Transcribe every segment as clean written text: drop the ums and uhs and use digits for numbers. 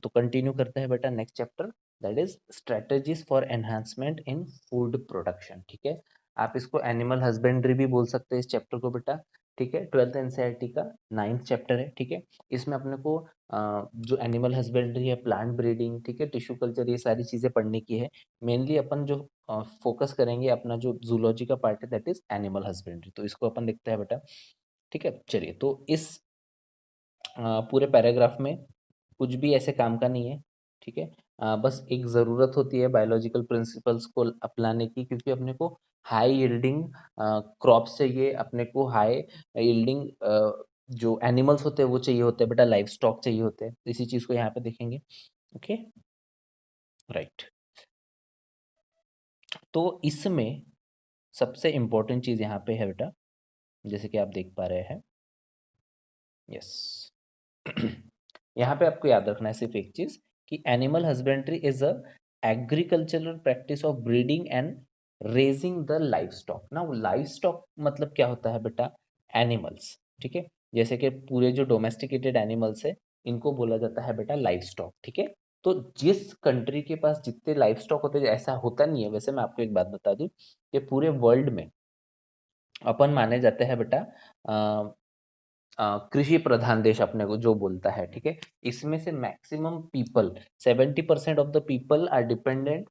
तो कंटिन्यू करते हैं बेटा next chapter, that is strategies for enhancement in food production. ठीक है, आप इसको एनिमल हस्बेंड्री भी बोल सकते हैं इस चैप्टर को बेटा। ठीक है, 12th एनसीईआरटी का 9th चैप्टर है। ठीक है, इसमें अपने को जो एनिमल हस्बेंड्री है, प्लांट ब्रीडिंग, ठीक है, टिश्यू कल्चर, ये सारी चीजें पढ़ने की है। मेनली अपन जो फोकस करेंगे, अपना जो जूलॉजी का पार्ट है दैट इज एनिमल हस्बेंड्री, तो इसको अपन देखते हैं बेटा। ठीक है, चलिए, तो इस पूरे पैराग्राफ में कुछ भी ऐसे काम का नहीं है। ठीक है, बस एक ज़रूरत होती है बायोलॉजिकल प्रिंसिपल्स को अपनाने की, क्योंकि अपने को हाई यील्डिंग क्रॉप्स चाहिए, अपने को हाई यील्डिंग जो एनिमल्स होते हैं वो चाहिए होते हैं बेटा, लाइफ स्टॉक चाहिए होते हैं। इसी चीज़ को यहाँ पे देखेंगे। Okay, right. तो इसमें सबसे इम्पोर्टेंट चीज़ यहाँ पे है बेटा, जैसे कि आप देख पा रहे हैं। यस यहाँ पे आपको याद रखना है सिर्फ एक चीज, कि animal husbandry is a agricultural practice of breeding and raising the life stock. ना, लाइफ स्टॉक मतलब क्या होता है बेटा, एनिमल्स। ठीक है, जैसे कि पूरे जो डोमेस्टिकेटेड एनिमल्स है इनको बोला जाता है बेटा लाइफ स्टॉक। ठीक है, तो जिस कंट्री के पास जितने लाइफ स्टॉक होते हैं, ऐसा होता नहीं है वैसे, मैं आपको एक बात बता दूं कि पूरे वर्ल्ड में अपन माने जाते हैं बेटा कृषि प्रधान देश अपने को जो बोलता है। ठीक है, इसमें से maximum people, 70% of the people are dependent.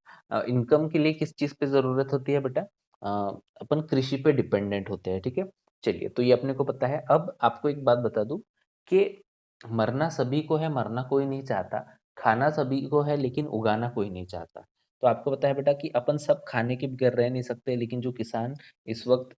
Income के लिए किस चीज पे जरूरत होती है बेटा, अपन कृषि पे डिपेंडेंट होते हैं। ठीक है, चलिए, तो ये अपने को पता है। अब आपको एक बात बता दूं कि मरना सभी को है, मरना कोई नहीं चाहता, खाना सभी को है लेकिन उगाना कोई नहीं चाहता। तो आपको पता है बेटा कि अपन सब खाने के बगैर रह नहीं सकते, लेकिन जो किसान इस वक्त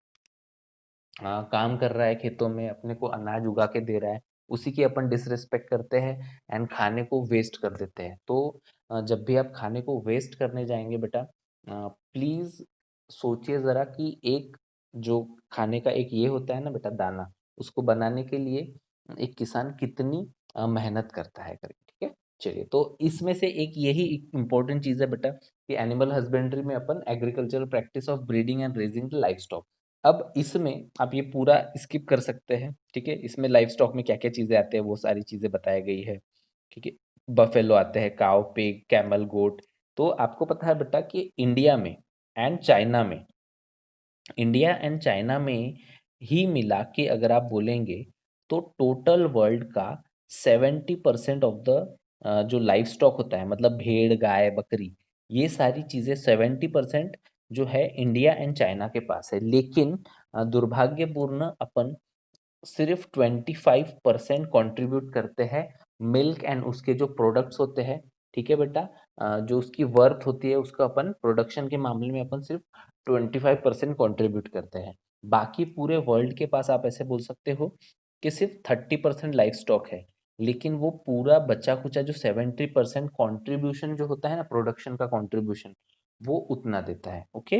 काम कर रहा है खेतों में, अपने को अनाज उगा के दे रहा है, उसी की अपन डिसरिस्पेक्ट करते हैं एंड खाने को वेस्ट कर देते हैं। तो जब भी आप खाने को वेस्ट करने जाएंगे बेटा, प्लीज सोचिए जरा कि एक जो खाने का एक ये होता है ना बेटा दाना, उसको बनाने के लिए एक किसान कितनी मेहनत करता है करके। ठीक है, चलिए, तो इसमें से एक यही इम्पोर्टेंट चीज है बेटा कि एनिमल हस्बेंड्री में अपन agricultural practice of breeding and raising the livestock. अब इसमें आप ये पूरा स्किप कर सकते हैं। ठीक है, इसमें लाइफ स्टॉक में क्या क्या चीजें आते हैं वो सारी चीजें बताई गई है। ठीक है, बफेलो आते हैं, काउ, पिग, कैमल, गोट। तो आपको पता है बेटा कि इंडिया एंड चाइना में ही मिला के अगर आप बोलेंगे तो टोटल वर्ल्ड का 70% ऑफ द जो लाइफ स्टॉक होता है, मतलब भेड़, गाय, बकरी, ये सारी चीजें 70% जो है इंडिया एंड चाइना के पास है। लेकिन दुर्भाग्यपूर्ण अपन सिर्फ 25% कंट्रीब्यूट करते हैं मिल्क एंड उसके जो प्रोडक्ट्स होते हैं। ठीक है बेटा, जो उसकी वर्थ होती है उसका अपन प्रोडक्शन के मामले में अपन सिर्फ 25% कंट्रीब्यूट करते हैं। बाकी पूरे वर्ल्ड के पास आप ऐसे बोल सकते हो कि सिर्फ 30% लाइफ स्टॉक है, लेकिन वो पूरा बचा कुचा जो 70% कॉन्ट्रीब्यूशन जो होता है ना, प्रोडक्शन का कॉन्ट्रीब्यूशन, वो उतना देता है। ओके,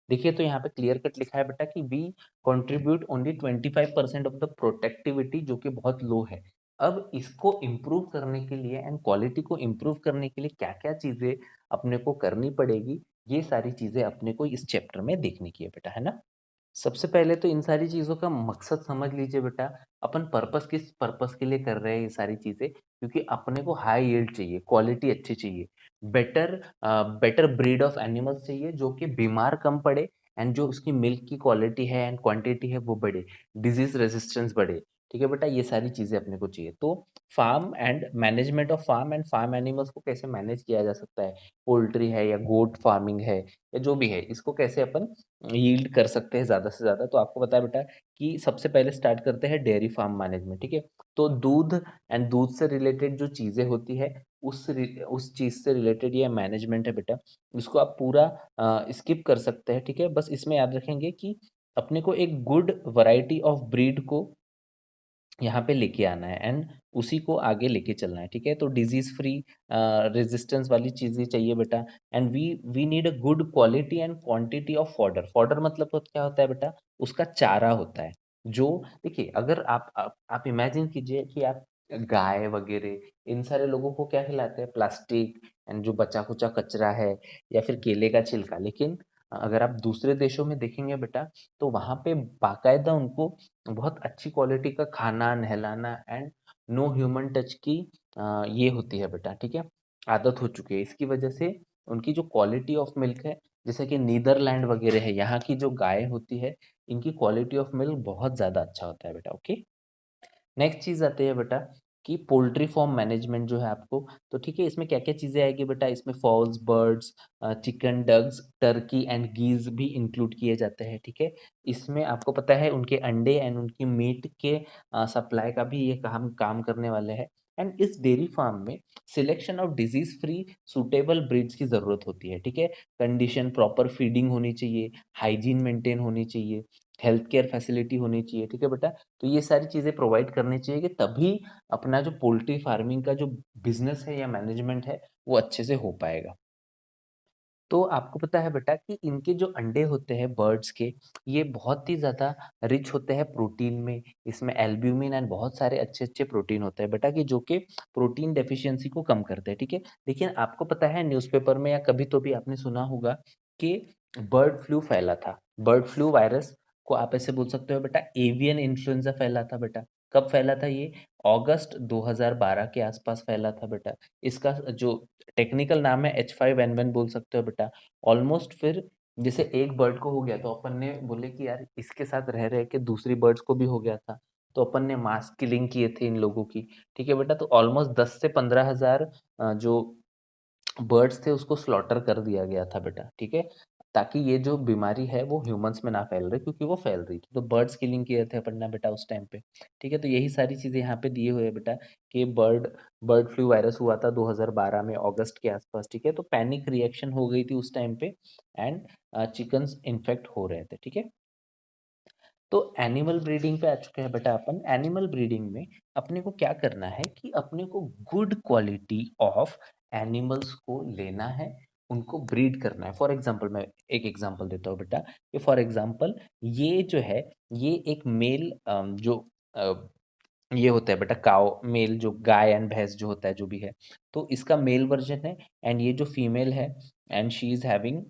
देखिए, तो यहाँ पे क्लियर कट लिखा है बेटा कि we contribute only 25% of the productivity, जो कि बहुत लो है। अब इसको इम्प्रूव करने के लिए एंड क्वालिटी को इम्प्रूव करने के लिए क्या क्या चीजें अपने को करनी पड़ेगी, ये सारी चीजें अपने को इस चैप्टर में देखने की है बेटा, है ना। सबसे पहले तो इन सारी चीज़ों का मकसद समझ लीजिए बेटा, अपन पर्पस किस पर्पस के लिए कर रहे हैं ये सारी चीज़ें, क्योंकि अपने को हाई यील्ड चाहिए, क्वालिटी अच्छी चाहिए, better better breed of animals चाहिए जो कि बीमार कम पड़े एंड जो उसकी मिल्क की क्वालिटी है एंड क्वांटिटी है वो बढ़े, डिजीज रेजिस्टेंस बढ़े। ठीक है बेटा, ये सारी चीज़ें अपने को चाहिए। तो farm and management of farm and farm animals को कैसे मैनेज किया जा सकता है, पोल्ट्री है या गोट फार्मिंग है या जो भी है, इसको कैसे अपन यील्ड कर सकते हैं ज़्यादा से ज़्यादा। तो आपको पता है बेटा कि सबसे पहले स्टार्ट करते हैं डेयरी फार्म मैनेजमेंट। ठीक है, तो दूध एंड दूध से रिलेटेड जो चीज़ें होती है उस चीज़ से रिलेटेड ये मैनेजमेंट है बेटा, इसको आप पूरा स्किप कर सकते हैं। ठीक है, बस इसमें याद रखेंगे कि अपने को एक गुड वैरायटी ऑफ ब्रीड को यहाँ पे लेके आना है एंड उसी को आगे लेके चलना है। ठीक है, तो डिजीज फ्री रेजिस्टेंस वाली चीजें चाहिए बेटा and we need a good quality and quantity of fodder. Fodder मतलब तो क्या होता है बेटा, उसका चारा होता है। जो देखिए, अगर आप इमेजिन कीजिए कि आप गाय वगैरह इन सारे लोगों को क्या खिलाते हैं, प्लास्टिक एंड जो बचा कुचा कचरा है या फिर केले का छिलका। लेकिन अगर आप दूसरे देशों में देखेंगे बेटा, तो वहां पे बाकायदा उनको बहुत अच्छी क्वालिटी का खाना, नहलाना एंड नो ह्यूमन टच की ये होती है बेटा, ठीक है, आदत हो चुकी है। इसकी वजह से उनकी जो क्वालिटी ऑफ मिल्क है, जैसे कि नीदरलैंड वगैरह है, यहाँ की जो गाय होती है, इनकी क्वालिटी ऑफ मिल्क बहुत ज़्यादा अच्छा होता है बेटा। ओके, नेक्स्ट चीज़ आती है बेटा कि पोल्ट्री फार्म मैनेजमेंट जो है आपको, तो ठीक है, इसमें क्या क्या चीज़ें आएगी बेटा, इसमें fowls, birds, chicken, ducks, turkey and geese भी इंक्लूड किए जाते हैं, ठीक है। इसमें आपको पता है उनके अंडे एंड उनकी मीट के सप्लाई का भी ये काम काम करने वाले हैं। एंड इस डेयरी फार्म में selection of disease free suitable breeds की ज़रूरत होती है, ठीक है। कंडीशन प्रॉपर फीडिंग होनी चाहिए, हाइजीन मेंटेन होनी चाहिए, हेल्थ केयर फैसिलिटी होनी चाहिए, ठीक है बेटा। तो ये सारी चीज़ें प्रोवाइड करनी चाहिए कि तभी अपना जो पोल्ट्री फार्मिंग का जो बिजनेस है या मैनेजमेंट है वो अच्छे से हो पाएगा। तो आपको पता है बेटा कि इनके जो अंडे होते हैं बर्ड्स के, ये बहुत ही ज़्यादा रिच होते हैं प्रोटीन में। इसमें एल्ब्यूमिन एंड बहुत सारे अच्छे-अच्छे प्रोटीन होते हैं बेटा, कि जो कि प्रोटीन डेफिशिएंसी को कम करते हैं, ठीक है। लेकिन आपको पता है न्यूज़पेपर में या कभी तो भी आपने सुना होगा कि बर्ड फ्लू फैला था। बर्ड फ्लू वायरस को आप ऐसे बोल सकते हो बेटा, एवियन इन्फ्लुएंजा फैला था बेटा। कब फैला था ये? अगस्त 2012 के आसपास फैला था बेटा। इसका जो टेक्निकल नाम है H5N1 बोल सकते हो बेटा। ऑलमोस्ट फिर जैसे एक बर्ड को हो गया तो अपन ने बोले कि यार इसके साथ रह रहे के दूसरी बर्ड्स को भी हो गया था, तो अपन ने मास किलिंग किए थे इन लोगों की, ठीक है बेटा। तो ऑलमोस्ट 10 से 15,000 जो बर्ड्स थे उसको स्लॉटर कर दिया गया था बेटा, ठीक है, ताकि ये जो बीमारी है वो ह्यूमंस में ना फैल रही, क्योंकि वो फैल रही थी। तो बर्ड्स किलिंग किए थे अपन ने बेटा उस टाइम पे, ठीक है। तो यही सारी चीज़ें यहाँ पे दिए हुए हैं बेटा कि बर्ड बर्ड फ्लू वायरस हुआ था 2012 में अगस्त के आसपास, ठीक है। तो पैनिक रिएक्शन हो गई थी उस टाइम पे एंड चिकन्स इन्फेक्ट हो रहे थे, ठीक है। तो एनिमल ब्रीडिंग पे आ चुके हैं बेटा अपन। एनिमल ब्रीडिंग में अपने को क्या करना है कि अपने को गुड क्वालिटी ऑफ एनिमल्स को लेना है, उनको ब्रीड करना है। फॉर एग्जांपल मैं एक एग्जांपल देता हूँ बेटा कि फॉर एग्जांपल ये जो है, ये एक मेल जो अ, ये होता है बेटा काऊ मेल, जो गाय एंड भैंस जो होता है जो भी है, तो इसका मेल वर्जन है। एंड ये जो फीमेल है and she is having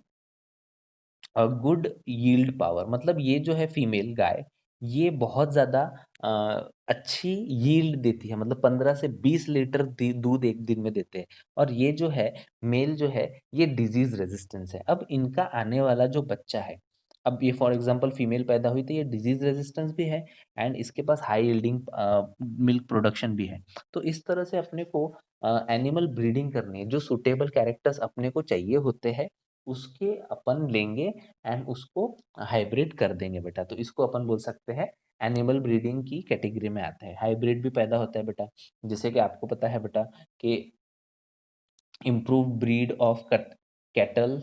good yield power, मतलब ये जो है फीमेल गाय, ये बहुत ज़्यादा अच्छी यील्ड देती है, मतलब 15 से 20 लीटर दूध एक दिन में देते हैं। और ये जो है मेल जो है, ये डिजीज रेजिस्टेंस है। अब इनका आने वाला जो बच्चा है, अब ये फॉर एग्जांपल फीमेल पैदा हुई तो ये डिजीज रेजिस्टेंस भी है एंड इसके पास हाई यील्डिंग मिल्क प्रोडक्शन भी है। तो इस तरह से अपने को एनिमल ब्रीडिंग करनी है, जो सुटेबल कैरेक्टर्स अपने को चाहिए होते हैं उसके अपन लेंगे एंड उसको हाइब्रिड कर देंगे बेटा। तो इसको अपन बोल सकते हैं एनिमल ब्रीडिंग की कैटेगरी में आता है। हाइब्रिड भी पैदा होता है बेटा, जैसे कि आपको पता है बेटा कि improve breed of cattle,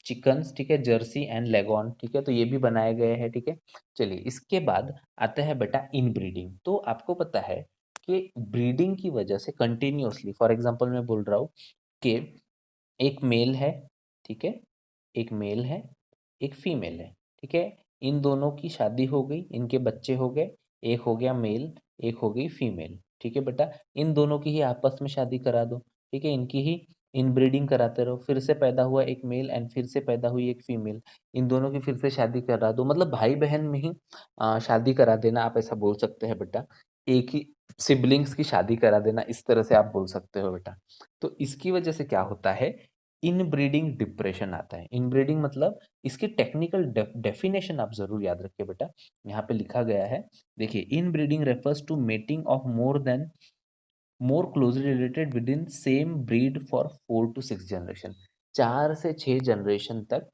chickens, ठीक है, जर्सी एंड लेगॉन, ठीक है, तो ये भी बनाए गए हैं, ठीक है। चलिए इसके बाद आता है बेटा इन ब्रीडिंग। तो आपको पता है कि ब्रीडिंग की वजह से कंटिन्यूअसली, फॉर एग्जांपल मैं बोल रहा हूँ कि एक मेल है, ठीक है, एक मेल है, एक फीमेल है, ठीक है। इन दोनों की शादी हो गई, इनके बच्चे हो गए, एक हो गया मेल, एक हो गई फीमेल, ठीक है बेटा। इन दोनों की ही आपस में शादी करा दो, ठीक है, इनकी ही इनब्रीडिंग कराते रहो, फिर से पैदा हुआ एक मेल एंड फिर से पैदा हुई एक फीमेल, इन दोनों की फिर से शादी करा दो, मतलब भाई बहन में ही शादी करा देना, आप ऐसा बोल सकते हैं बेटा। एक ही सिबलिंग्स की शादी करा देना, इस तरह से आप बोल सकते हो बेटा। तो इसकी वजह से क्या होता है, इनब्रीडिंग डिप्रेशन आता है। इनब्रीडिंग मतलब इसकी टेक्निकल डेफिनेशन आप जरूर याद रखिए बेटा, यहाँ पे लिखा गया है, देखिए, inbreeding refers to mating of more closely related with in same breed for 4 to 6 generation, 4 से 6 जनरेशन तक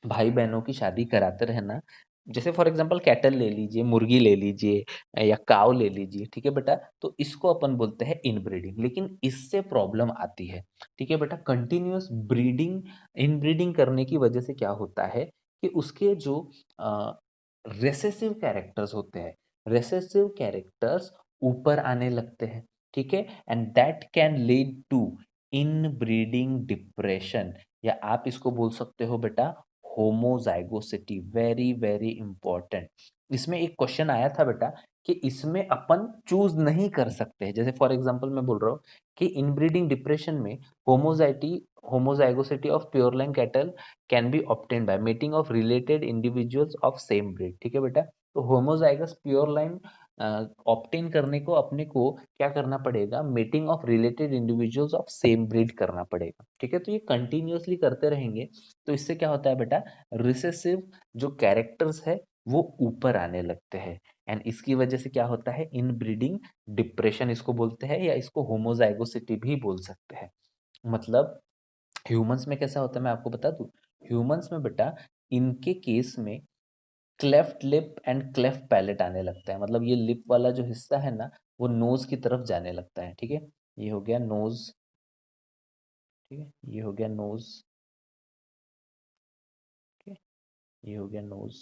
भाई बहनों की शादी कराते रहना। जैसे फॉर एग्जांपल कैटल ले लीजिए, मुर्गी ले लीजिए या काव ले लीजिए, ठीक है बेटा। तो इसको अपन बोलते हैं इनब्रीडिंग। लेकिन इससे प्रॉब्लम आती है, ठीक है बेटा, कंटिन्यूअस ब्रीडिंग, इनब्रीडिंग करने की वजह से क्या होता है कि उसके जो रेसेसिव कैरेक्टर्स होते हैं, रेसेसिव कैरेक्टर्स ऊपर आने लगते हैं, ठीक है। And that can lead to inbreeding depression, या आप इसको बोल सकते हो बेटा होमोजाइगोसिटी। Very very important. इसमें एक क्वेश्चन आया था बेटा कि इसमें अपन चूज नहीं कर सकते, जैसे फॉर एग्जांपल मैं बोल रहा हूँ कि इनब्रीडिंग डिप्रेशन में homozygosity homozygosity of pure line cattle can be obtained by mating of related individuals of same breed, ठीक है बेटा। तो होमोजाइगस प्योर लाइन ऑब्टेन करने को अपने को क्या करना पड़ेगा, mating of related individuals of same breed करना पड़ेगा, ठीक है। तो ये कंटिन्यूअसली करते रहेंगे तो इससे क्या होता है बेटा, रिसेसिव जो कैरेक्टर्स है वो ऊपर आने लगते हैं, एंड इसकी वजह से क्या होता है, इनब्रीडिंग डिप्रेशन इसको बोलते हैं, या इसको होमोजाइगोसिटी भी बोल सकते हैं। मतलब ह्यूमंस में कैसा होता है मैं आपको बता दूं, ह्यूमंस में बेटा इनके केस में cleft lip and cleft palate आने लगता है, मतलब ये लिप वाला जो हिस्सा है ना वो नोज की तरफ जाने लगता है, ठीक है। ये हो गया नोज, ठीक है, ये हो गया नोज, ठीक है, ये हो गया नोज,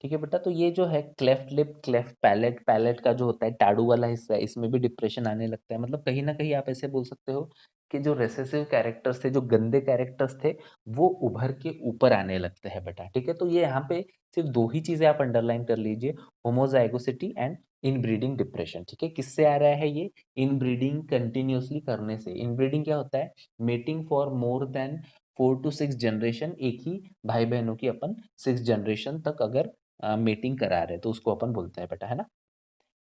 ठीक है बेटा। तो ये जो है cleft lip cleft palate, palate का जो होता है टाड़ू वाला हिस्सा है, इसमें भी डिप्रेशन आने लगता है। मतलब कहीं ना कहीं आप ऐसे बोल सकते हो कि जो रेसेसिव कैरेक्टर्स थे, जो गंदे कैरेक्टर्स थे, वो उभर के ऊपर आने लगते हैं बेटा, ठीक है। तो ये यहाँ पे सिर्फ दो ही चीजें आप अंडरलाइन कर लीजिए, होमोजाइगोसिटी एंड इनब्रीडिंग डिप्रेशन, ठीक है। किससे आ रहा है ये, इनब्रीडिंग कंटिन्यूअसली करने से। इनब्रीडिंग क्या होता है, mating for more than 4 to 6 generation, एक ही भाई बहनों की अपन 6 जनरेशन तक अगर मेटिंग करा रहे तो उसको अपन बोलते हैं बेटा, है ना।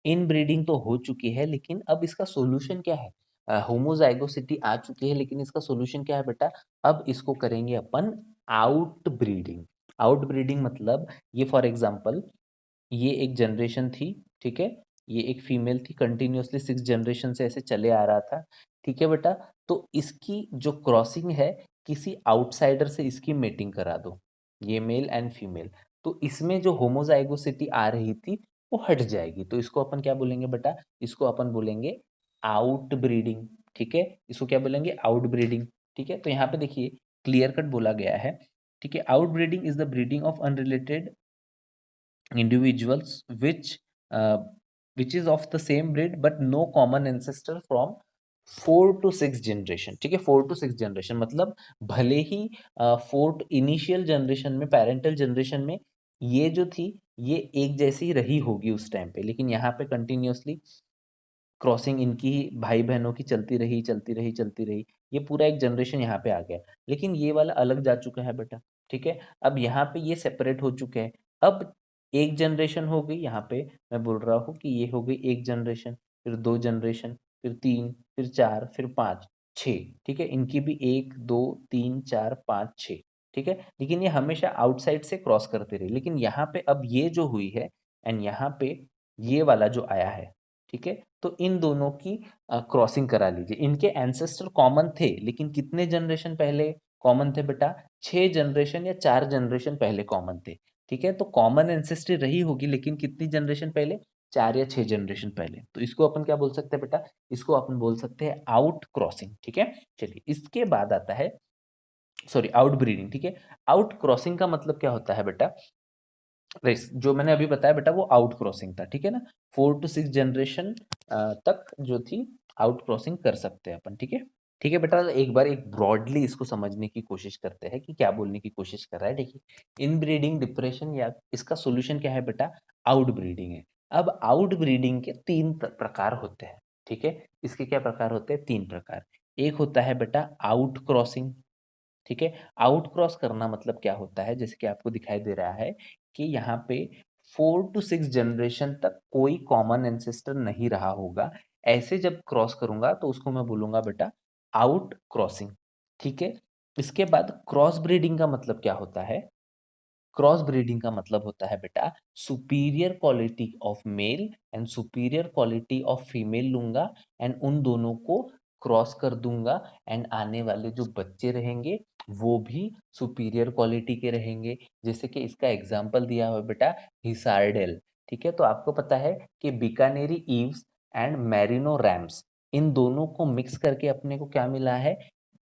इन ब्रीडिंग तो हो चुकी है, लेकिन अब इसका सॉल्यूशन क्या है, होमोजाइगोसिटी आ चुकी है, लेकिन इसका सॉल्यूशन क्या है बेटा, अब इसको करेंगे अपन आउट ब्रीडिंग। आउट ब्रीडिंग मतलब ये फॉर एग्जांपल ये एक जनरेशन थी, ठीक है, ये एक फीमेल थी, कंटिन्यूअसली 6 जनरेशन से ऐसे चले आ रहा था, ठीक है बेटा। तो इसकी जो क्रॉसिंग है, किसी आउटसाइडर से इसकी मेटिंग करा दो, ये मेल एंड फीमेल, तो इसमें जो होमोजाइगोसिटी आ रही थी वो हट जाएगी। तो इसको अपन क्या बोलेंगे बेटा, इसको अपन बोलेंगे आउट ब्रीडिंग, ठीक है। इसको क्या बोलेंगे, आउट ब्रीडिंग, ठीक है। तो यहाँ पे देखिए क्लियर कट बोला गया है, ठीक है। Out breeding is the breeding of unrelated individuals uh, which is of the same breed but no common ancestor from 4 to 6 generation, ठीक है। 4 to 6 जनरेशन मतलब भले ही 4 इनिशियल जनरेशन में, पेरेंटल जनरेशन में ये जो थी ये एक जैसी रही होगी उस टाइम पे, लेकिन यहाँ पे कंटिन्यूअसली क्रॉसिंग इनकी ही भाई बहनों की चलती रही चलती रही चलती रही, ये पूरा एक जनरेशन यहाँ पे आ गया, लेकिन ये वाला अलग जा चुका है बेटा, ठीक है। अब यहाँ पे ये सेपरेट हो चुके हैं। अब एक जनरेशन हो गई, यहाँ पे मैं बोल रहा हूँ कि ये हो गई एक जनरेशन, फिर 2 जनरेशन, फिर 3, फिर 4, फिर 5, 6, ठीक है। इनकी भी 1 2 3 4 5 6, ठीक है। लेकिन ये हमेशा आउटसाइड से क्रॉस करते रहे, लेकिन यहाँ पे अब ये जो हुई है एंड यहाँ पे ये वाला जो आया है, ठीक है। तो इन दोनों की क्रॉसिंग करा लीजिए। इनके एंसेस्टर कॉमन थे, लेकिन कितने जनरेशन पहले कॉमन थे बेटा, 6 जनरेशन या 4 जनरेशन पहले कॉमन थे, ठीक है। तो कॉमन एंसेस्ट्री रही होगी, लेकिन कितनी जनरेशन पहले, 4 या 6 जनरेशन पहले। तो इसको अपन क्या बोल सकते हैं बेटा, इसको अपन बोल सकते हैं आउट क्रॉसिंग, ठीक है। चलिए इसके बाद आता है, सॉरी, आउट ब्रीडिंग, ठीक है। आउट क्रॉसिंग का मतलब क्या होता है बेटा, रेस जो मैंने अभी बताया बेटा वो आउट क्रॉसिंग था, ठीक है ना। 4 to 6 जनरेशन तक जो थी आउट क्रॉसिंग कर सकते हैं अपन, ठीक है। ठीक है बेटा, तो एक बार एक ब्रॉडली इसको समझने की कोशिश करते हैं कि क्या बोलने की कोशिश कर रहा है। देखिए इनब्रीडिंग डिप्रेशन या इसका सॉल्यूशन क्या है बेटा, आउट ब्रीडिंग है। अब आउट ब्रीडिंग के 3 प्रकार होते हैं, ठीक है। इसके क्या प्रकार होते हैं, 3 प्रकार। एक होता है बेटा आउट क्रॉसिंग, ठीक है। आउट क्रॉस करना मतलब क्या होता है, जैसे कि आपको दिखाई दे रहा है कि यहाँ पे 4 to 6 जनरेशन तक कोई कॉमन एंसेस्टर नहीं रहा होगा, ऐसे जब क्रॉस करूंगा तो उसको मैं बोलूंगा बेटा आउट क्रॉसिंग, ठीक है। इसके बाद क्रॉस ब्रीडिंग का मतलब क्या होता है, क्रॉस ब्रीडिंग का मतलब होता है बेटा superior quality of male and superior quality of female लूंगा एंड उन दोनों को क्रॉस कर दूंगा, एंड आने वाले जो बच्चे रहेंगे वो भी सुपीरियर क्वालिटी के रहेंगे। जैसे कि इसका एग्जांपल दिया हुआ है बेटा हिसारडेल, ठीक है। तो आपको पता है कि बीकानेरी ईव्स एंड मैरिनो रैम्स, इन दोनों को मिक्स करके अपने को क्या मिला है,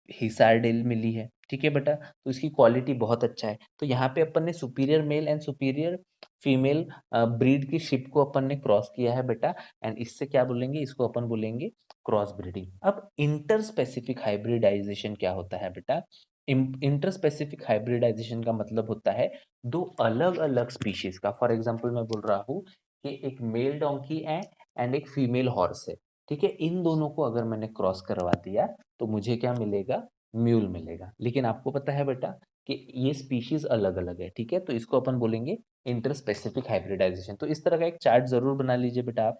हिसारडेल मिली है, ठीक है बेटा। तो इसकी क्वालिटी बहुत अच्छा है। तो यहाँ पे अपन ने superior male and superior female breed की शिप को अपन ने क्रॉस किया है बेटा, एंड इससे क्या बोलेंगे, इसको अपन बोलेंगे क्रॉस ब्रीडिंग। अब इंटर स्पेसिफिक हाइब्रिडाइजेशन क्या होता है बेटा, इंटर स्पेसिफिक हाइब्रिडाइजेशन का मतलब होता है दो अलग अलग स्पीशीज का, फॉर एग्जाम्पल मैं बोल रहा हूँ कि एक मेल डोंकी है एंड एक फीमेल हॉर्स है, ठीक है। इन दोनों को अगर मैंने क्रॉस करवा दिया तो मुझे क्या मिलेगा, म्यूल मिलेगा। लेकिन आपको पता है बेटा कि ये स्पीशीज अलग अलग है, ठीक है। तो इसको अपन बोलेंगे इंटर स्पेसिफिक हाइब्रिडाइजेशन। तो इस तरह का एक चार्ट जरूर बना लीजिए बेटा आप,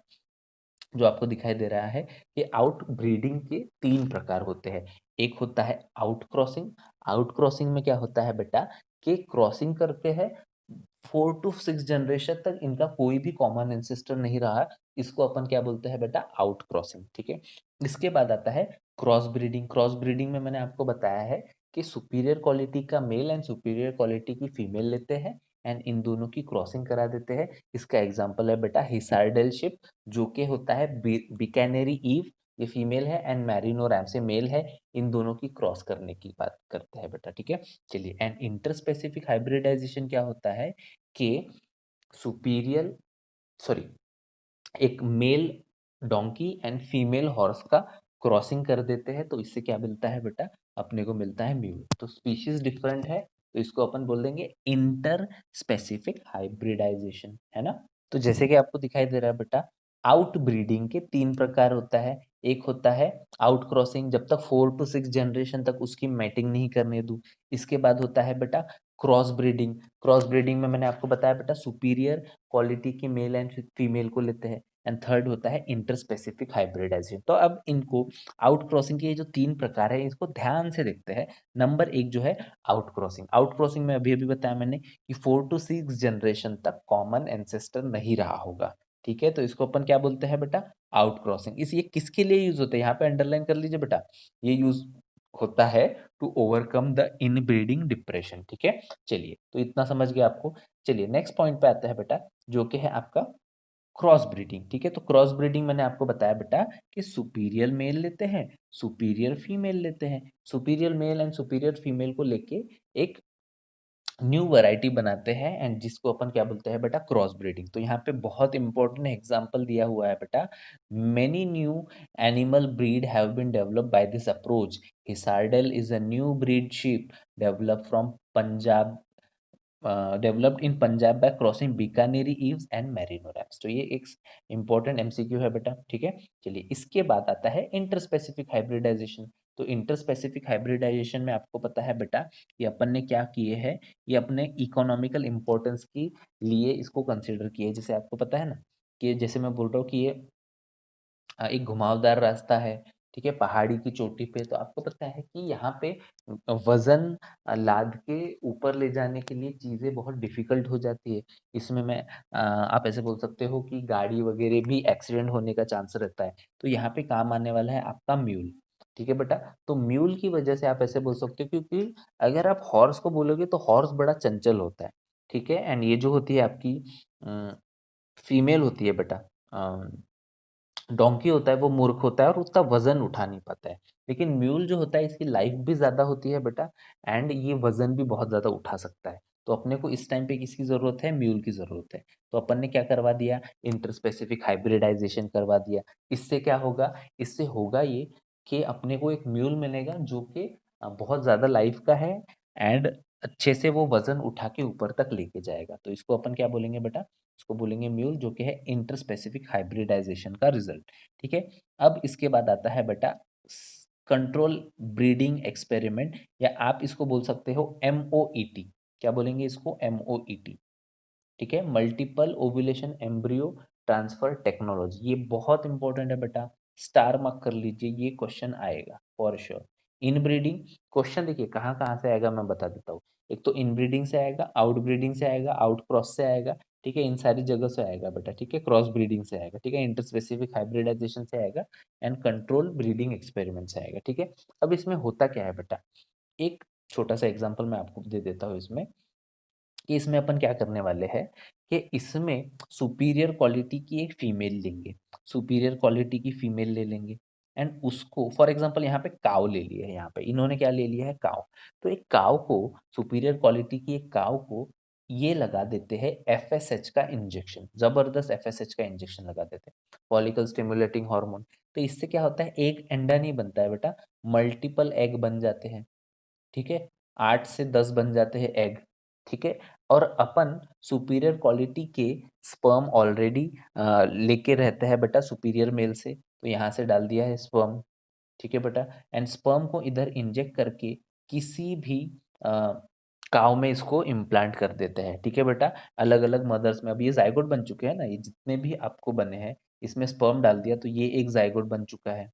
जो आपको दिखाई दे रहा है कि आउट ब्रीडिंग के 3 प्रकार होते हैं। एक होता है आउट क्रॉसिंग। आउट क्रॉसिंग में क्या होता है बेटा कि क्रॉसिंग करते हैं 4 टू 6 जनरेशन तक इनका कोई भी कॉमन एंसेस्टर नहीं रहा, इसको अपन क्या बोलते हैं बेटा आउट क्रॉसिंग, ठीक है। इसके बाद आता है क्रॉस ब्रीडिंग। क्रॉस ब्रीडिंग में मैंने आपको बताया है कि सुपीरियर क्वालिटी का मेल एंड सुपीरियर क्वालिटी की फीमेल लेते हैं एंड इन दोनों की क्रॉसिंग करा देते हैं। इसका एग्जांपल है बेटा हिसारडेल शिप, जो कि होता है बिकानेरी ईव, ये फीमेल है, एंड मैरिनो रैमसे मेल है। इन दोनों की क्रॉस करने की बात करते हैं बेटा, ठीक है। चलिए, एंड इंटर स्पेसिफिक हाइब्रिडाइजेशन क्या होता है कि सुपीरियर सॉरी एक mail donkey and female horse का क्रॉसिंग कर देते हैं, तो इससे क्या मिलता है बेटा अपने को मिलता है म्यूल। तो स्पीशीज डिफरेंट है, तो इसको अपन बोल देंगे इंटर स्पेसिफिक हाइब्रिडाइजेशन, है ना। तो जैसे कि आपको दिखाई दे रहा है बेटा आउट ब्रीडिंग के 3 प्रकार होता है। एक होता है आउट क्रॉसिंग, जब तक 4 टू 6 जनरेशन तक उसकी मैटिंग नहीं करने दूं। इसके बाद होता है बेटा क्रॉस ब्रीडिंग। क्रॉस ब्रीडिंग में मैंने आपको बताया बेटा सुपीरियर क्वालिटी की मेल एंड फीमेल को लेते हैं। एंड थर्ड होता है इंटर स्पेसिफिक हाइब्रिडाइजेशन। तो अब इनको आउट क्रॉसिंग के ये जो 3 प्रकार है इसको ध्यान से देखते हैं। नंबर 1 जो है आउट क्रॉसिंग। आउट क्रॉसिंग में अभी अभी बताया मैंने कि 4 टू 6 जनरेशन तक कॉमन एंसेस्टर नहीं रहा होगा, ठीक है। तो इसको अपन क्या बोलते हैं बेटा आउट क्रॉसिंग। इस ये किसके लिए यूज होता है, यहाँ पे अंडरलाइन कर लीजिए बेटा, ये यूज होता है to overcome the inbreeding depression, ठीक है। चलिए, तो इतना समझ गया आपको। चलिए नेक्स्ट पॉइंट पे आता है बेटा, जो कि है आपका क्रॉस ब्रीडिंग, ठीक है। तो क्रॉस ब्रीडिंग मैंने आपको बताया बेटा कि सुपीरियर मेल लेते हैं, सुपीरियर फीमेल लेते हैं, superior male and superior female को लेके एक न्यू वैरायटी बनाते हैं एंड जिसको अपन क्या बोलते हैं बेटा क्रॉस ब्रीडिंग। तो यहाँ पे बहुत इंपॉर्टेंट एग्जांपल दिया हुआ है बेटा, many new animal breed have been developed by this approach. Hisardale is a new breed sheep developed from Punjab, developed in Punjab by crossing Bikaneri ewes and merino rams. तो ये एक इंपॉर्टेंट एमसीक्यू है बेटा, ठीक है। चलिए, इसके बाद आता है इंटर स्पेसिफिक हाइब्रिडाइजेशन। तो इंटर स्पेसिफिक हाइब्रिडाइजेशन में आपको पता है बेटा ये अपन ने क्या किए हैं, ये अपने इकोनॉमिकल इंपॉर्टेंस की लिए इसको कंसिडर किए। जैसे आपको पता है ना कि जैसे मैं बोल रहा हूँ कि ये एक घुमावदार रास्ता है, ठीक है, पहाड़ी की चोटी पे। तो आपको पता है कि यहाँ पे वजन लाद के ऊपर ले जाने के लिए चीज़ें बहुत डिफिकल्ट हो जाती है। इसमें आप ऐसे बोल सकते हो कि गाड़ी वगैरह भी एक्सीडेंट होने का चांस रहता है। तो यहाँ पे काम आने वाला है आपका म्यूल, ठीक है बेटा। तो म्यूल की वजह से आप ऐसे बोल सकते हो, क्योंकि अगर आप हॉर्स को बोलोगे तो हॉर्स बड़ा चंचल होता है, ठीक है। एंड ये जो होती है आपकी फीमेल होती है बेटा, डोंकी होता है वो मूर्ख होता है और उसका वजन उठा नहीं पाता है। लेकिन म्यूल जो होता है इसकी लाइफ भी ज्यादा होती है बेटा, एंड ये वजन भी बहुत ज्यादा उठा सकता है। तो अपने को इस टाइम पे किसकी जरूरत है, म्यूल की जरूरत है। तो अपन ने क्या करवा दिया, इंटर स्पेसिफिक हाइब्रिडाइजेशन करवा दिया। इससे क्या होगा, इससे होगा ये कि अपने को एक म्यूल मिलेगा जो कि बहुत ज्यादा लाइफ का है एंड अच्छे से वो वजन उठा के ऊपर तक लेके जाएगा। तो इसको अपन क्या बोलेंगे बेटा, इसको बोलेंगे म्यूल, जो कि है इंटर स्पेसिफिक हाइब्रिडाइजेशन का रिजल्ट, ठीक है। अब इसके बाद आता है बेटा कंट्रोल ब्रीडिंग एक्सपेरिमेंट, या आप इसको बोल सकते हो MOET। क्या बोलेंगे इसको, MOET, ठीक है, multiple ovulation embryo transfer technology. ये बहुत इंपॉर्टेंट है बेटा, स्टार मार्क कर लीजिए, ये क्वेश्चन आएगा फॉर श्योर। इनब्रीडिंग क्वेश्चन देखिए कहाँ कहाँ से आएगा मैं बता देता हूँ। एक तो इनब्रीडिंग से आएगा, आउट ब्रीडिंग से आएगा, आउट क्रॉस से आएगा, ठीक है, इन सारी जगह से आएगा बेटा, ठीक है, क्रॉस ब्रीडिंग से आएगा, ठीक है, इंटर स्पेसिफिक हाइब्रिडाइजेशन से आएगा एंड कंट्रोल ब्रीडिंग एक्सपेरिमेंट से आएगा, ठीक है। अब इसमें होता क्या है बेटा, एक छोटा सा एग्जाम्पल मैं आपको दे देता हूँ इसमें, कि इसमें अपन क्या करने वाले हैं कि इसमें सुपीरियर क्वालिटी की एक फीमेल लेंगे, सुपीरियर क्वालिटी की फीमेल ले लेंगे एंड उसको फॉर एग्जांपल यहाँ पे काव ले लिया है, यहाँ पे इन्होंने क्या ले लिया है, काव। तो एक काव को, सुपीरियर क्वालिटी की एक काव को ये लगा देते हैं FSH का इंजेक्शन, जबरदस्त FSH का इंजेक्शन लगा देते हैं, फॉलिकल स्टिमुलेटिंग हार्मोन। तो इससे क्या होता है, एक अंडा नहीं बनता है बेटा, मल्टीपल एग बन जाते हैं, ठीक है, 8 से 10 बन जाते हैं एग, ठीक है। और अपन सुपीरियर क्वालिटी के स्पर्म ऑलरेडी लेके रहते हैं बेटा सुपीरियर मेल से, तो यहाँ से डाल दिया है स्पर्म, ठीक है बेटा। एंड स्पर्म को इधर इंजेक्ट करके किसी भी काऊ में इसको इम्प्लांट कर देते हैं, ठीक है बेटा। अलग अलग मदर्स में अब ये जाइगोट बन चुके हैं ना, ये जितने भी आपको बने हैं इसमें स्पर्म डाल दिया तो ये एक जाइगोट बन चुका है,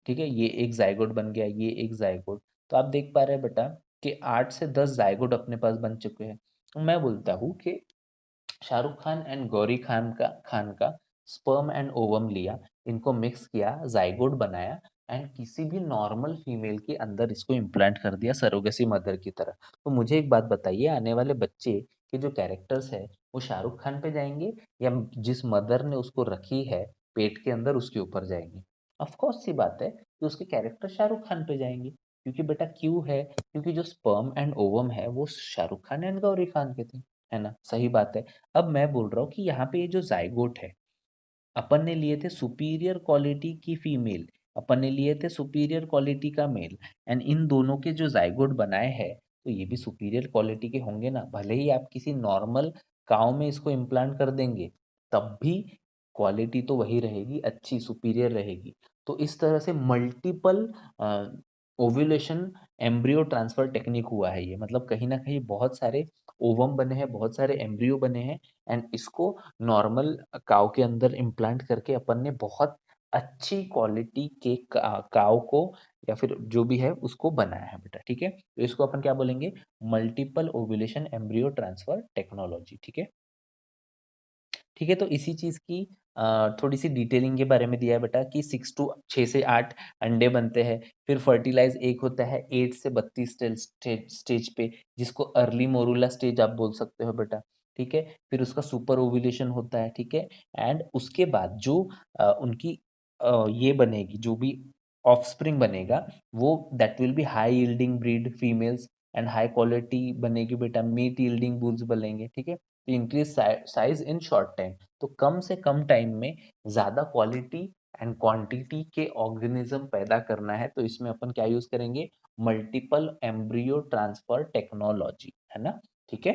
ठीक है। ये एक जाइगोट बन गया, ये एक जाइगोट। तो आप देख पा रहे हैं बेटा कि 8 से 10 जाइगोट अपने पास बन चुके हैं। तो मैं बोलता हूँ कि शाहरुख खान एंड गौरी खान का स्पर्म एंड ओवम लिया, इनको मिक्स किया, जाइगोट बनाया एंड किसी भी नॉर्मल फीमेल के अंदर इसको इम्प्लांट कर दिया सरोगेसी मदर की तरह। तो मुझे एक बात बताइए, आने वाले बच्चे के जो कैरेक्टर्स है वो शाहरुख खान पे जाएंगे या जिस मदर ने उसको रखी है पेट के अंदर उसके ऊपर जाएंगे? ऑफ कोर्स सी बात है कि उसके कैरेक्टर शाहरुख खान पे जाएंगे, क्योंकि बेटा क्यों है, क्योंकि जो स्पर्म एंड ओवम है वो शाहरुख खान एंड गौरी खान के थे, है ना? सही बात है। अब मैं बोल रहा हूँ कि यहाँ पे ये जो ज़ाइगोट है, अपन ने लिए थे सुपीरियर क्वालिटी की फीमेल, अपन ने लिए थे सुपीरियर क्वालिटी का मेल, एंड इन दोनों के जो ज़ाइगोट बनाए हैं, तो ये भी सुपीरियर क्वालिटी के होंगे ना। भले ही आप किसी नॉर्मल काऊ में इसको इम्प्लांट कर देंगे, तब भी क्वालिटी तो वही रहेगी, अच्छी सुपीरियर रहेगी। तो इस तरह से multiple ovulation embryo transfer technique हुआ है ये, मतलब कहीं न कहीं बहुत सारे ओवम बने हैं, बहुत सारे एम्ब्रियो बने हैं एंड इसको नॉर्मल काऊ के अंदर इम्प्लांट करके अपन ने बहुत अच्छी क्वालिटी के काऊ को या फिर जो भी है उसको बनाया है बेटा, ठीक है। तो इसको अपन क्या बोलेंगे, multiple ovulation embryo transfer technology, ठीक है। ठीक है, तो इसी चीज़ की थोड़ी-सी डिटेलिंग के बारे में दिया है बेटा कि 6 से 8 अंडे बनते हैं, फिर फर्टिलाइज़ एक होता है 8 से 32 स्टेज पे, जिसको अर्ली मोरूला स्टेज आप बोल सकते हो बेटा, ठीक है? फिर उसका सुपर ओव्यूलेशन होता है, ठीक है? एंड उसके बाद जो उनकी ये बनेगी, जो भी ऑफस्प्रिंग बनेगा, वो that will be high yielding breed females and high quality बनेगी बेटा, मीट यील्डिंग बुल्स बनेंगे, ठीक है? तो increase size in short time, तो कम से कम टाइम में ज़्यादा क्वालिटी एंड क्वांटिटी के ऑर्गेनिज्म पैदा करना है, तो इसमें अपन क्या यूज़ करेंगे, मल्टीपल एम्ब्रियो ट्रांसफर टेक्नोलॉजी, है ना? ठीक है?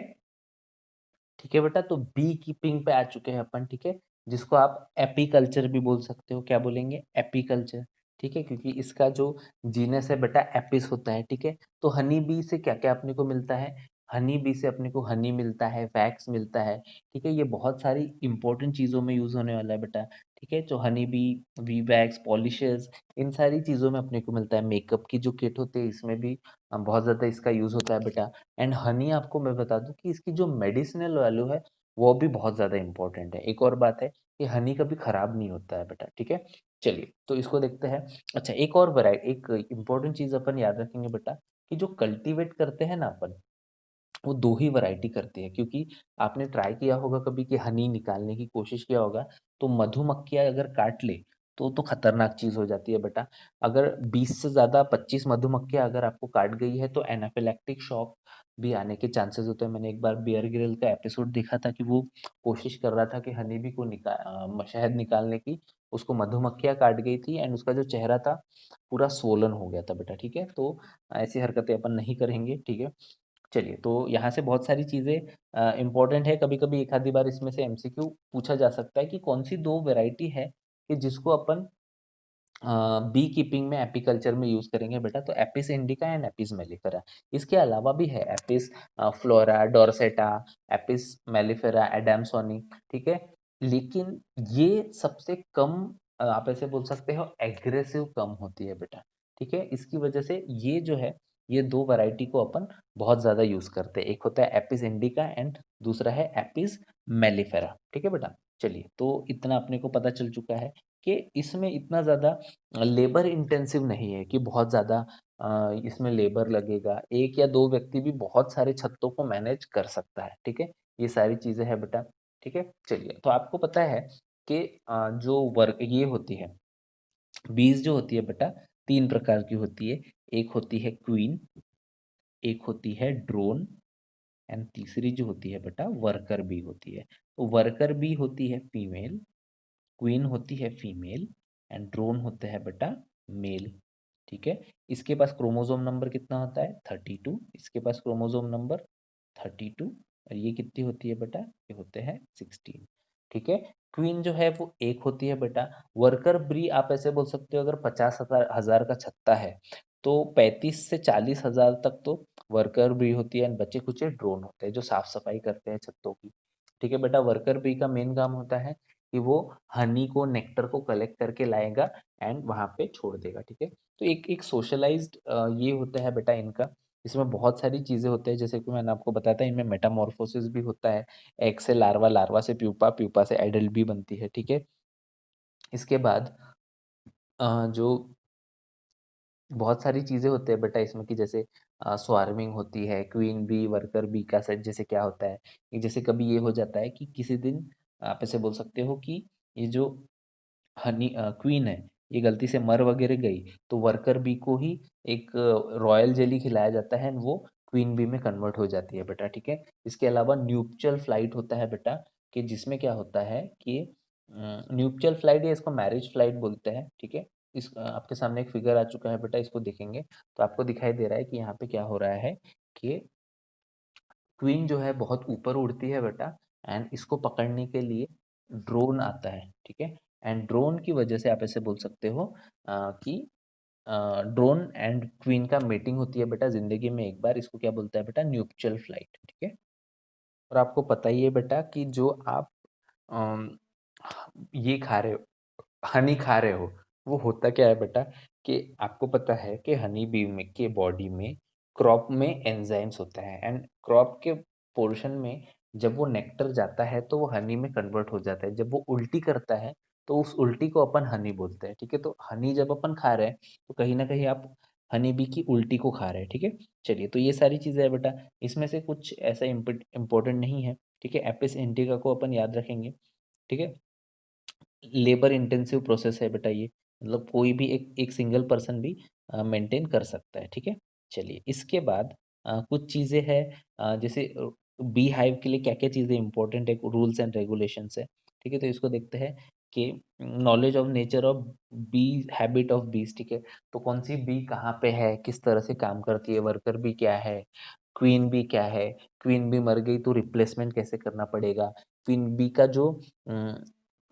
ठीक है बेटा, तो बी कीपिंग पे आ चुके हैं अपन, ठीक है, जिसको आप एपीकल्चर भी बोल सकते हो। क्या बोलेंगे, एपीकल्चर, ठीक है, क्योंकि इसका जो जीनस है बेटा एपिस होता है, ठीक है। तो हनी बी से क्या क्या अपने को मिलता है, हनी बी से अपने को हनी मिलता है, वैक्स मिलता है, ठीक है। ये बहुत सारी इंपॉर्टेंट चीज़ों में यूज़ होने वाला है बेटा, ठीक है। जो honey bee, bee wax, polishes, इन सारी चीज़ों में अपने को मिलता है। मेकअप की जो किट होती है इसमें भी बहुत ज़्यादा इसका यूज़ होता है बेटा। एंड हनी आपको मैं बता दूं कि इसकी जो मेडिसिनल वैल्यू है वो भी बहुत ज़्यादा इंपॉर्टेंट है। एक और बात है कि हनी कभी खराब नहीं होता है बेटा, ठीक है। चलिए तो इसको देखते हैं। अच्छा, एक और वैरायटी, एक इम्पोर्टेंट चीज़ अपन याद रखेंगे बेटा, कि जो कल्टीवेट करते हैं ना अपन, वो 2 ही वैरायटी करते हैं, क्योंकि आपने ट्राई किया होगा कभी कि हनी निकालने की कोशिश किया होगा, तो मधुमक्खियाँ अगर काट ले, तो खतरनाक चीज़ हो जाती है बेटा। अगर 20 से ज़्यादा 25 मधुमक्खियाँ अगर आपको काट गई है, तो एनाफिलैक्टिक शॉक भी आने के चांसेस होते हैं। मैंने एक बार बियर ग्रिल का एपिसोड देखा था कि वो कोशिश कर रहा था कि हनी बी को शहद निकालने की, उसको मधुमक्खियाँ काट गई थी एंड उसका जो चेहरा था, पूरा स्वोलन हो गया था बेटा, ठीक है। तो ऐसी हरकतें अपन नहीं करेंगे, ठीक है। चलिए, तो यहाँ से बहुत सारी चीज़ें इम्पोर्टेंट है, कभी-कभी एक आधी बार इसमें से एमसीक्यू पूछा जा सकता है कि कौन-सी 2 वैरायटी है कि जिसको अपन बी कीपिंग में एपीकल्चर में यूज़ करेंगे बेटा, तो Apis indica and Apis mellifera. इसके अलावा भी है Apis florea, dorsata, Apis mellifera, adansonii, ठीक है? लेकिन ये सबसे कम आप ऐसे बोल सकते हो एग्रेसिव कम होती है बेटा, ठीक है? इसकी वजह से ये जो है, ये 2 वैरायटी को अपन बहुत ज़्यादा यूज़ करते हैं। एक होता है एपिस इंडिका एंड दूसरा है एपिस मेलिफेरा, ठीक है बेटा? चलिए, तो इतना अपने को पता चल चुका है कि इसमें इतना ज़्यादा लेबर इंटेंसिव नहीं है कि बहुत ज़्यादा इसमें लेबर लगेगा। 1 या 2 व्यक्ति भी बहुत सारे छत्तों को मैनेज कर सकता है, ठीक है? ये सारी चीज़ें हैं बेटा, ठीक है? चलिए, तो आपको पता है कि जो वर्क ये होती है, बीज़ जो होती है बेटा 3 प्रकार की होती है। एक होती है क्वीन, एक होती है ड्रोन एंड तीसरी जो होती है बेटा वर्कर बी होती है। तो वर्कर बी होती है फीमेल, क्वीन होती है फीमेल एंड ड्रोन होता है बेटा मेल, ठीक है। इसके पास क्रोमोसोम नंबर कितना होता है, 32। इसके पास क्रोमोसोम नंबर 32, और ये कितनी होती है बेटा, ये होते हैं 16, ठीक है। क्वीन जो है वो एक होती है बेटा। वर्कर ब्री आप ऐसे बोल सकते हो, अगर 50,000 का छत्ता है तो 35 से 40,000 तक तो वर्कर बी होती है एंड बचे कुछ ड्रोन होते हैं जो साफ सफाई करते हैं छत्तों की। ठीक है बेटा, वर्कर बी का मेन काम होता है कि वो हनी को, नेक्टर को कलेक्ट करके लाएगा एंड वहां पे छोड़ देगा। ठीक है, तो एक एक सोशलाइज्ड ये होता है बेटा इनका। इसमें बहुत सारी चीजें होते हैं, जैसे कि मैंने आपको बताया था, इनमें मेटामॉर्फोसिस भी होता है। एग से लार्वा, लार्वा से प्यूपा, प्यूपा से एडल्ट भी बनती है। ठीक है, इसके बाद जो बहुत सारी चीज़ें होते हैं बेटा इसमें, कि जैसे स्वार्मिंग होती है, क्वीन बी वर्कर बी का सेट। जैसे क्या होता है कि जैसे कभी ये हो जाता है कि किसी दिन आप ऐसे बोल सकते हो कि ये जो हनी क्वीन है, ये गलती से मर वगैरह गई, तो वर्कर बी को ही एक रॉयल जेली खिलाया जाता है, वो क्वीन बी में कन्वर्ट हो जाती है बेटा। ठीक है, इसके अलावा न्यूपचल फ्लाइट होता है बेटा, कि जिसमें क्या होता है कि न्यूपचल फ्लाइट या इसको मैरिज फ्लाइट बोलते हैं। ठीक है, इस आपके सामने एक फिगर आ चुका है बेटा, इसको देखेंगे तो आपको दिखाई दे रहा है कि यहाँ पे क्या हो रहा है कि क्वीन जो है बहुत ऊपर उड़ती है बेटा, एंड इसको पकड़ने के लिए ड्रोन आता है। ठीक है, एंड ड्रोन की वजह से आप ऐसे बोल सकते हो कि ड्रोन एंड क्वीन का मीटिंग होती है बेटा जिंदगी में एक बार। इसको क्या बोलता है बेटा? न्यूपचल फ्लाइट। ठीक है, और आपको पता ही है बेटा कि जो आप अम, ये खा रहे हो, हनी खा रहे हो, वो होता क्या है बेटा कि आपको पता है कि हनी बी में के बॉडी में क्रॉप में एंजाइम्स होते हैं, एंड क्रॉप के पोर्शन में जब वो नेक्टर जाता है तो वो हनी में कन्वर्ट हो जाता है। जब वो उल्टी करता है तो उस उल्टी को अपन हनी बोलते हैं। ठीक है, तो हनी जब अपन खा रहे हैं तो कहीं ना कहीं आप हनी बी की उल्टी को खा रहे हैं। ठीक है, चलिए, तो ये सारी चीज़ें है बेटा, इसमें से कुछ ऐसा इम्पोर्टेंट नहीं है। ठीक है, एपिस इंडिका को अपन याद रखेंगे। ठीक है, लेबर इंटेंसिव प्रोसेस है बेटा ये, मतलब कोई भी एक एक सिंगल पर्सन भी मेंटेन कर सकता है। ठीक है, चलिए, इसके बाद कुछ चीज़ें हैं जैसे बी हाइव के लिए क्या क्या चीज़ें इंपॉर्टेंट है, रूल्स एंड रेगुलेशंस है। ठीक है, तो इसको देखते हैं कि knowledge of nature of bee, habit of bees. ठीक है, तो कौन सी बी कहाँ पे है, किस तरह से काम करती है, वर्कर बी क्या है, क्वीन बी क्या है, क्वीन बी मर गई तो रिप्लेसमेंट कैसे करना पड़ेगा, क्वीन बी का जो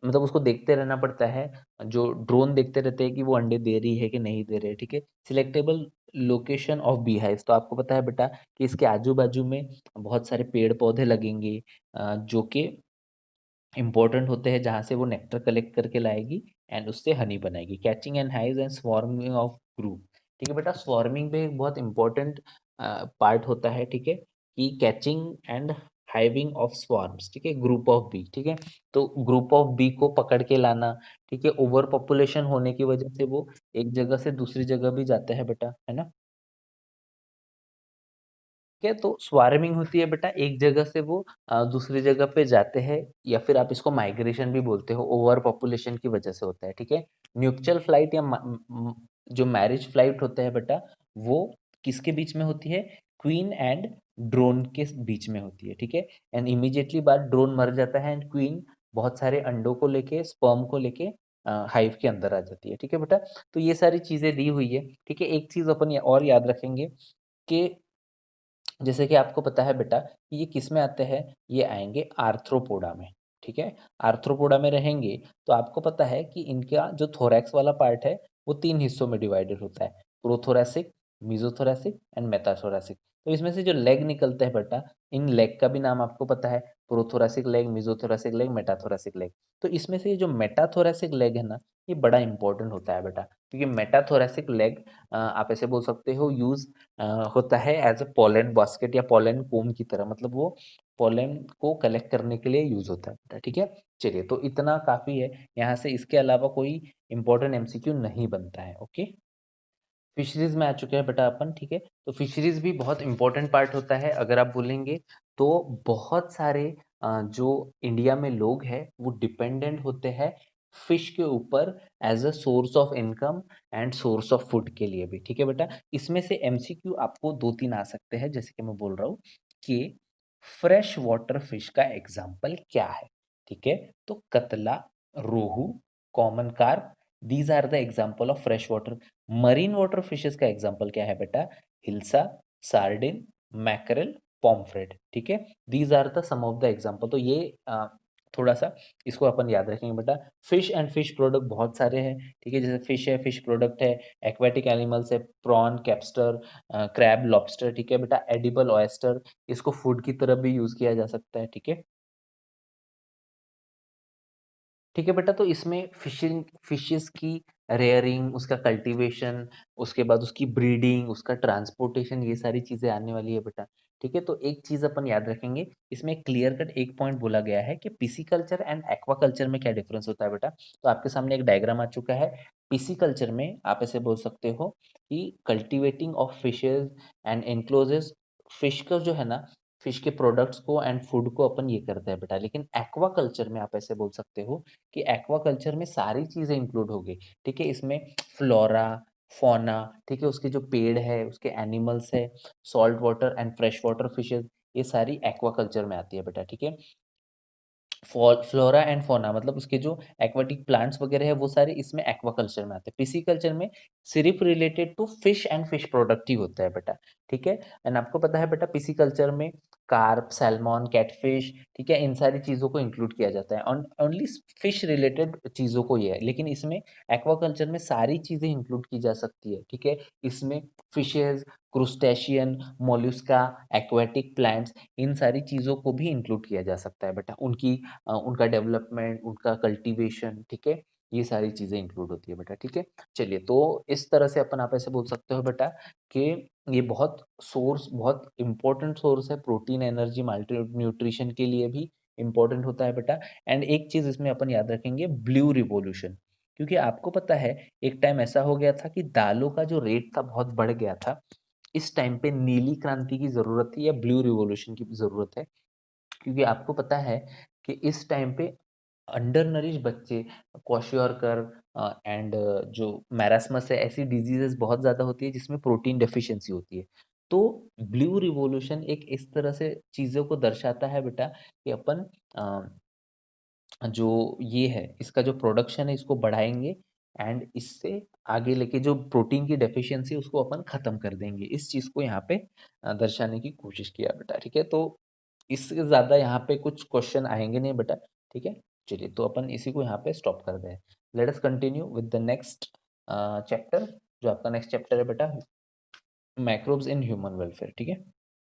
मतलब उसको देखते रहना पड़ता है, जो ड्रोन देखते रहते हैं कि वो अंडे दे रही है कि नहीं दे रहे। ठीक है, selectable location of bee hives, तो आपको पता है बेटा कि इसके आजू बाजू में बहुत सारे पेड़ पौधे लगेंगे जो कि इंपॉर्टेंट होते हैं, जहाँ से वो नेक्टर कलेक्ट करके लाएगी एंड उससे हनी बनाएगी। Catching and hives and swarming of group. ठीक है बेटा, स्वार्मिंग में एक बहुत इंपॉर्टेंट पार्ट होता है। ठीक है, कि catching and hiving of swarms. ठीक है, ग्रुप ऑफ बी। ठीक है, तो ग्रुप ऑफ बी को पकड़ के लाना। ठीक है, ओवर पॉपुलेशन होने की वजह से वो एक जगह से दूसरी जगह भी जाते हैं बेटा, है ना। ठीक है, तो स्वार्मिंग होती है बेटा, एक जगह से वो दूसरी जगह पे जाते हैं, या फिर आप इसको माइग्रेशन भी बोलते हो, ओवर पॉपुलेशन की वजह से होता है। ठीक है, न्यूपचल फ्लाइट या जो मैरिज फ्लाइट होता है बेटा, वो किसके बीच में होती है? क्वीन एंड ड्रोन के बीच में होती है। ठीक है, एंड इमीडिएटली बाद ड्रोन मर जाता है एंड क्वीन बहुत सारे अंडों को लेके, स्पर्म को लेके हाइव के अंदर आ जाती है। ठीक है बेटा, तो ये सारी चीजें दी हुई है। ठीक है, एक चीज अपन और याद रखेंगे कि जैसे कि आपको पता है बेटा कि ये किस में आते हैं, ये आएंगे आर्थ्रोपोडा में। ठीक है, आर्थ्रोपोडा में रहेंगे तो आपको पता है कि इनका जो थोरैक्स वाला पार्ट है वो तीन हिस्सों में डिवाइडेड होता है, प्रोथोरैसिक, मीजोथोरैसिक एंड मेटाथोरैसिक। तो इसमें से जो लेग निकलते हैं बेटा, इन लेग का भी नाम आपको पता है, प्रोथोरैसिक लेग, मीजोथोरैसिक लेग, मेटाथोरैसिक लेग। तो इसमें से ये जो मेटाथोरैसिक लेग है ना, ये बड़ा इंपॉर्टेंट होता है बेटा, क्योंकि मेटाथोरैसिक लेग आप ऐसे बोल सकते हो यूज होता है एज अ पोलन बास्केट या पोलन कोम की तरह, मतलब वो पोलन को कलेक्ट करने के लिए यूज होता है बेटा। ठीक है, चलिए, तो इतना काफी है यहाँ से, इसके अलावा कोई इंपॉर्टेंट एमसीक्यू नहीं बनता है। ओके, फिशरीज में आ चुके हैं बेटा अपन। ठीक है, तो फिशरीज भी बहुत इंपॉर्टेंट पार्ट होता है। अगर आप बोलेंगे तो बहुत सारे जो इंडिया में लोग हैं वो डिपेंडेंट होते हैं फिश के ऊपर as a source of income and source of food के लिए भी। ठीक है बेटा, इसमें से एमसीक्यू आपको दो तीन आ सकते हैं, जैसे कि मैं बोल रहा हूँ कि फ्रेश वाटर फिश का एग्जाम्पल क्या है। ठीक है, तो catla, rohu, common carp, these are the example of fresh water. Marine water fishes का एग्जाम्पल क्या है बेटा? Hilsa, sardine, mackerel, pomfret. ठीक है, these are the some of the example. तो ये थोड़ा-सा इसको अपन याद रखेंगे बेटा। फिश एंड फिश प्रोडक्ट बहुत सारे हैं, ठीक है? जैसे फिश है, फिश प्रोडक्ट है, एक्वाटिक एनिमल्स है, प्रॉन, कैप्स्टर, क्रैब, लॉबस्टर, ठीक है बेटा? एडिबल ऑयस्टर, इसको फूड की तरह भी यूज़ किया जा सकता है, ठीक है? ठीक है बेटा, तो इसमें फिशेज़ की रेयरिंग, उसका कल्टीवेशन, उसके बाद उसकी ब्रीडिंग, उसका ट्रांसपोर्टेशन, ये सारी चीज़ें आने वाली है बेटा, ठीक है? तो एक चीज़ अपन याद रखेंगे, इसमें क्लियर कट एक पॉइंट बोला गया है कि पिसीकल्चर एंड एक्वाकल्चर में क्या डिफरेंस होता है बेटा? तो आपके सामने एक डायग्राम आ चुका है। पिसीकल्चर में आप ऐसे बोल सकते हो कि cultivating of fishes and enclosures, fish का जो है ना, फिश के प्रोडक्ट्स को एंड फूड को अपन ये करते हैं बेटा। लेकिन एक्वाकल्चर में आप ऐसे बोल सकते हो कि एक्वाकल्चर में सारी चीज़ें इंक्लूड हो गई, ठीक है? इसमें फ्लोरा, फौना, ठीक है? उसके जो पेड़ है, उसके एनिमल्स है, salt water and fresh water fishes, ये सारी एक्वाकल्चर में आती है बेटा, ठीक है? फ्लोरा एंड फौना मतलब उसके जो एक्वाटिक प्लांट्स वगैरह है वो सारे इसमें एक्वाकल्चर में आते हैं। पिसीकल्चर में सिर्फ related to fish and fish product ही होता है बेटा, ठीक है? एंड आपको पता है बेटा पिसीकल्चर में कार्प, सैल्मन, कैटफिश, ठीक है? इन सारी चीज़ों को इंक्लूड किया जाता है। ओनली फिश रिलेटेड चीज़ों को ये है, लेकिन इसमें एक्वाकल्चर में सारी चीज़ें इंक्लूड की जा सकती है, ठीक है? इसमें फिशेज़, क्रूस्टेशियन, मोलस्का, एक्वाटिक प्लांट्स, इन सारी चीज़ों को भी इंक्लूड किया जा सकता है बेटा। उनका डेवलपमेंट, उनका कल्टीवेशन, ठीक है? ये सारी चीज़ें इंक्लूड होती है बेटा, ठीक है? चलिए, तो इस तरह से अपन आप ऐसे बोल सकते हो बेटा कि ये बहुत इम्पोर्टेंट सोर्स है प्रोटीन, एनर्जी, मल्टी न्यूट्रिशन के लिए भी इम्पोर्टेंट होता है बेटा। एंड एक चीज़ इसमें अपन याद रखेंगे, ब्लू रिवॉल्यूशन, क्योंकि आपको पता है एक टाइम ऐसा हो गया था कि दालों का जो रेट था बहुत बढ़ गया था। इस टाइम पे नीली क्रांति की ज़रूरत थी या ब्लू रिवॉल्यूशन की ज़रूरत है? क्योंकि आपको पता है कि इस टाइम पे अंडर नरिश बच्चे क्वाशियोरकर एंड जो मैरास्मस है, ऐसी डिजीजेस बहुत ज़्यादा होती है जिसमें प्रोटीन डेफिशिएंसी होती है। तो ब्लू रिवॉल्यूशन एक इस तरह से चीज़ों को दर्शाता है बेटा कि अपन जो ये है, इसका जो प्रोडक्शन है इसको बढ़ाएँगे एंड इससे आगे लेके जो प्रोटीन की डेफिशिएंसी है उसको अपन ख़त्म कर देंगे। इस चीज़ को यहाँ पे दर्शाने की कोशिश किया बेटा, ठीक है? तो इससे ज़्यादा यहाँ पे कुछ क्वेश्चन आएँगे नहीं बेटा, ठीक है? चलिए, तो अपन इसी को यहाँ पे स्टॉप करते हैं। Let us continue with the next chapter, जो आपका नेक्स्ट चैप्टर है बेटा, माइक्रोब्स इन ह्यूमन वेलफेयर, ठीक है?